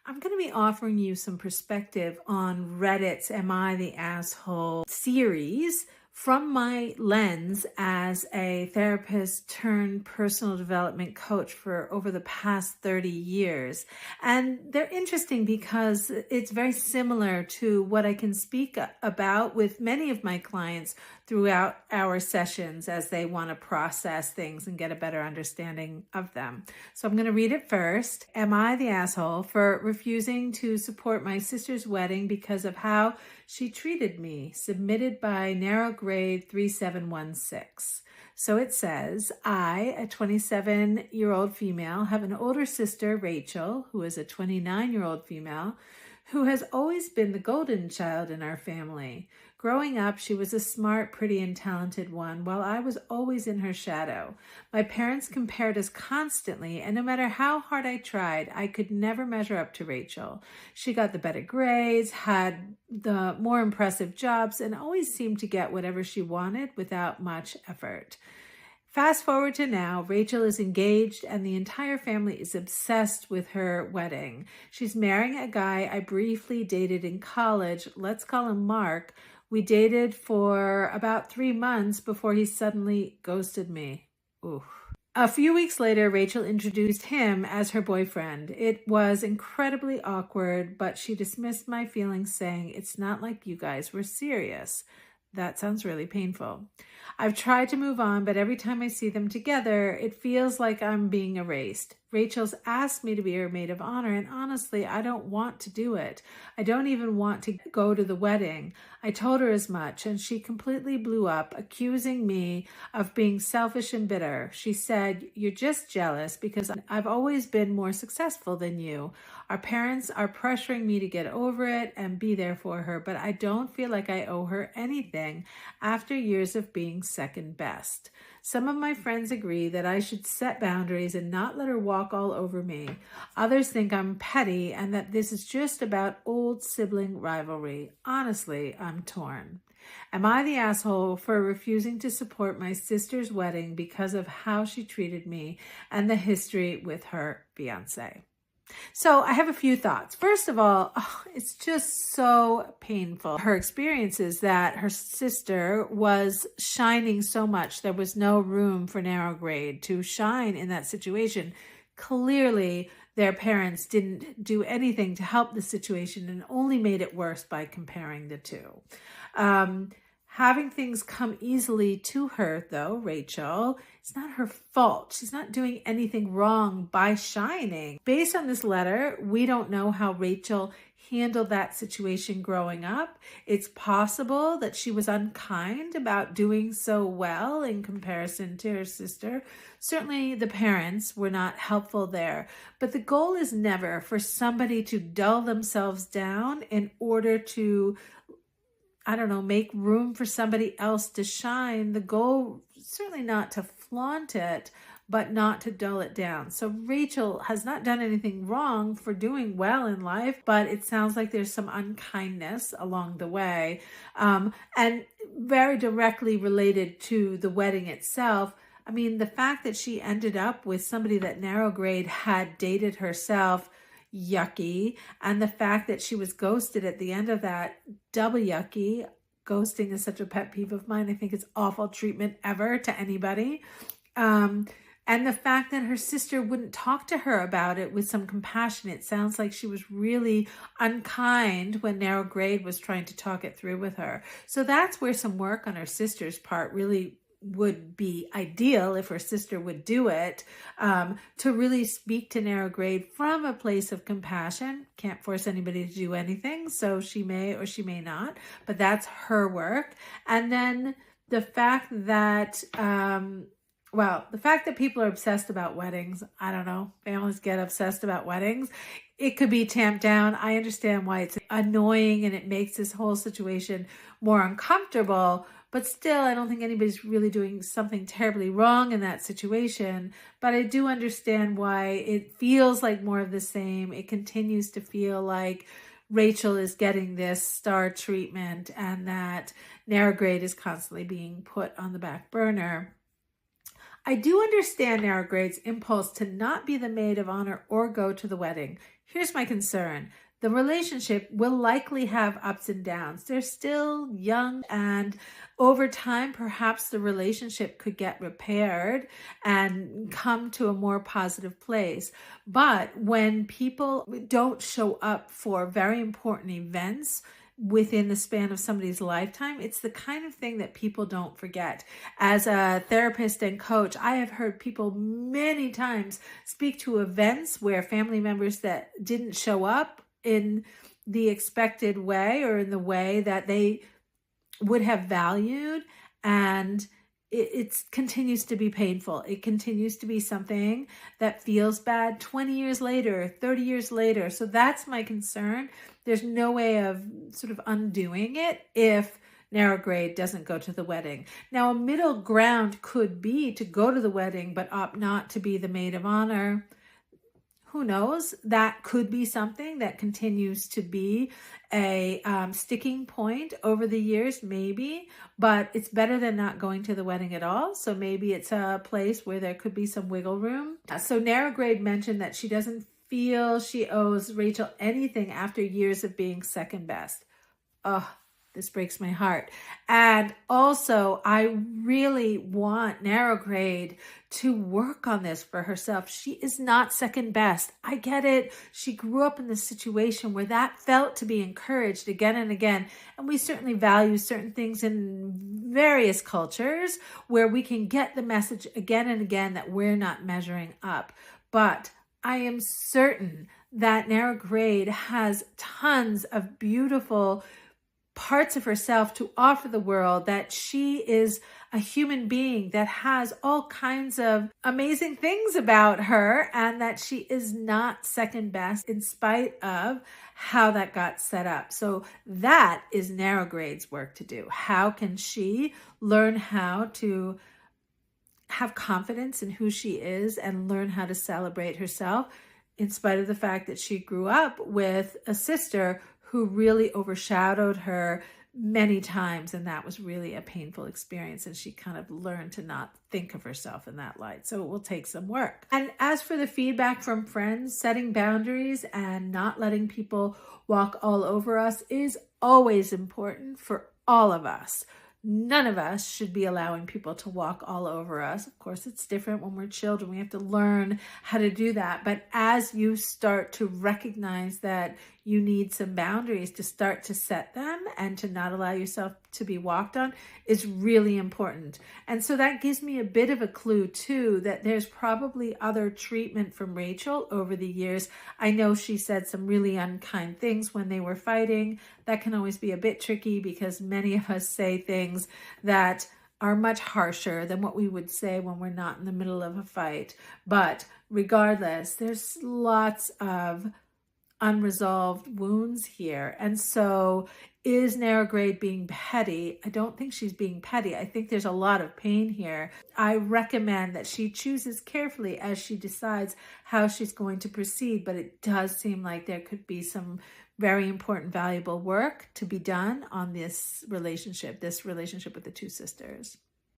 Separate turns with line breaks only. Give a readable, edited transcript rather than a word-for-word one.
I'm going to be offering you some perspective on Reddit's Am I the Asshole series from my lens as a therapist turned personal development coach for over the past 30 years. And they're interesting because it's very similar to what I can speak about with many of my clients throughout our sessions as they want to process things and get a better understanding of them. So I'm going to read it first. Am I the asshole for refusing to support my sister's wedding because of how she treated me? Submitted by Narrow Grade 3716. So it says, I, a 27-year-old female, have an older sister, Rachel, who is a 29-year-old female, who has always been the golden child in our family. Growing up, she was a smart, pretty, and talented one, while I was always in her shadow. My parents compared us constantly, and no matter how hard I tried, I could never measure up to Rachel. She got the better grades, had the more impressive jobs, and always seemed to get whatever she wanted without much effort. Fast forward to now, Rachel is engaged and the entire family is obsessed with her wedding. She's marrying a guy I briefly dated in college. Let's call him Mark. We dated for about 3 months before he suddenly ghosted me. Ooh. A few weeks later, Rachel introduced him as her boyfriend. It was incredibly awkward, but she dismissed my feelings, saying, "It's not like you guys were serious." That sounds really painful. I've tried to move on, but every time I see them together, it feels like I'm being erased. Rachel's asked me to be her maid of honor, and honestly, I don't want to do it. I don't even want to go to the wedding. I told her as much, and she completely blew up, accusing me of being selfish and bitter. She said, "You're just jealous because I've always been more successful than you. Our parents are pressuring me to get over it and be there for her, but I don't feel like I owe her anything after years of being second best. Some of my friends agree that I should set boundaries and not let her walk all over me. Others think I'm petty and that this is just about old sibling rivalry. Honestly, I'm torn. Am I the asshole for refusing to support my sister's wedding because of how she treated me and the history with her fiance?" So I have a few thoughts. First of all, it's just so painful. Her experience is that her sister was shining so much. There was no room for Narrow Grade to shine in that situation. Clearly, their parents didn't do anything to help the situation and only made it worse by comparing the two. Having things come easily to her, though, Rachel, it's not her fault. She's not doing anything wrong by shining. Based on this letter, we don't know how Rachel handled that situation growing up. It's possible that she was unkind about doing so well in comparison to her sister. Certainly the parents were not helpful there. But the goal is never for somebody to dull themselves down in order to make room for somebody else to shine. The goal, certainly not to flaunt it, but not to dull it down. So Rachel has not done anything wrong for doing well in life, but it sounds like there's some unkindness along the way. And very directly related to the wedding itself, I mean, the fact that she ended up with somebody that Narrow Grade had dated herself, yucky. And the fact that she was ghosted at the end of that, double yucky. Ghosting is such a pet peeve of mine. I think it's awful treatment ever to anybody. And the fact that her sister wouldn't talk to her about it with some compassion. It sounds like she was really unkind when Narrow Grade was trying to talk it through with her. So that's where some work on her sister's part really would be ideal, if her sister would do it, to really speak to Narrow Grade from a place of compassion. Can't force anybody to do anything, so she may or she may not, but that's her work. And then the fact that, the fact that people are obsessed about weddings, I don't know, families get obsessed about weddings. It could be tamped down. I understand why it's annoying and it makes this whole situation more uncomfortable. But still, I don't think anybody's really doing something terribly wrong in that situation. But I do understand why it feels like more of the same. It continues to feel like Rachel is getting this star treatment and that Narrow Grade is constantly being put on the back burner. I do understand Narrow Grade's impulse to not be the maid of honor or go to the wedding. Here's my concern. The relationship will likely have ups and downs. They're still young, and over time, perhaps the relationship could get repaired and come to a more positive place. But when people don't show up for very important events within the span of somebody's lifetime, it's the kind of thing that people don't forget. As a therapist and coach, I have heard people many times speak to events where family members that didn't show up in the expected way or in the way that they would have valued, and it continues to be painful. It continues to be something that feels bad 20 years later, 30 years later. So that's my concern. There's no way of sort of undoing it if narrow grade doesn't go to the wedding. Now, a middle ground could be to go to the wedding but opt not to be the maid of honor. Who knows? That could be something that continues to be a sticking point over the years, maybe, but it's better than not going to the wedding at all. So maybe it's a place where there could be some wiggle room. So narrow grade mentioned that she doesn't feel she owes Rachel anything after years of being second best. Oh, this breaks my heart. And also, I really want narrow grade to work on this for herself. She is not second best. I get it. She grew up in this situation where that felt to be encouraged again and again. And we certainly value certain things in various cultures where we can get the message again and again that we're not measuring up. But I am certain that narrow grade has tons of beautiful parts of herself to offer the world, that she is a human being that has all kinds of amazing things about her, and that she is not second best in spite of how that got set up. So that is narrow grade's work to do. How can she learn how to have confidence in who she is and learn how to celebrate herself in spite of the fact that she grew up with a sister who really overshadowed her many times, and that was really a painful experience, and she kind of learned to not think of herself in that light. So it will take some work. And as for the feedback from friends, setting boundaries and not letting people walk all over us is always important for all of us. None of us should be allowing people to walk all over us. Of course, it's different when we're children. We have to learn how to do that. But as you start to recognize that you need some boundaries, to start to set them and to not allow yourself to be walked on is really important. And so that gives me a bit of a clue too, that there's probably other treatment from Rachel over the years. I know she said some really unkind things when they were fighting. That can always be a bit tricky because many of us say things that are much harsher than what we would say when we're not in the middle of a fight. But regardless, there's lots of unresolved wounds here. And so is narrow grade being petty? I don't think she's being petty. I think there's a lot of pain here. I recommend that she chooses carefully as she decides how she's going to proceed, but it does seem like there could be some very important, valuable work to be done on this relationship with the two sisters.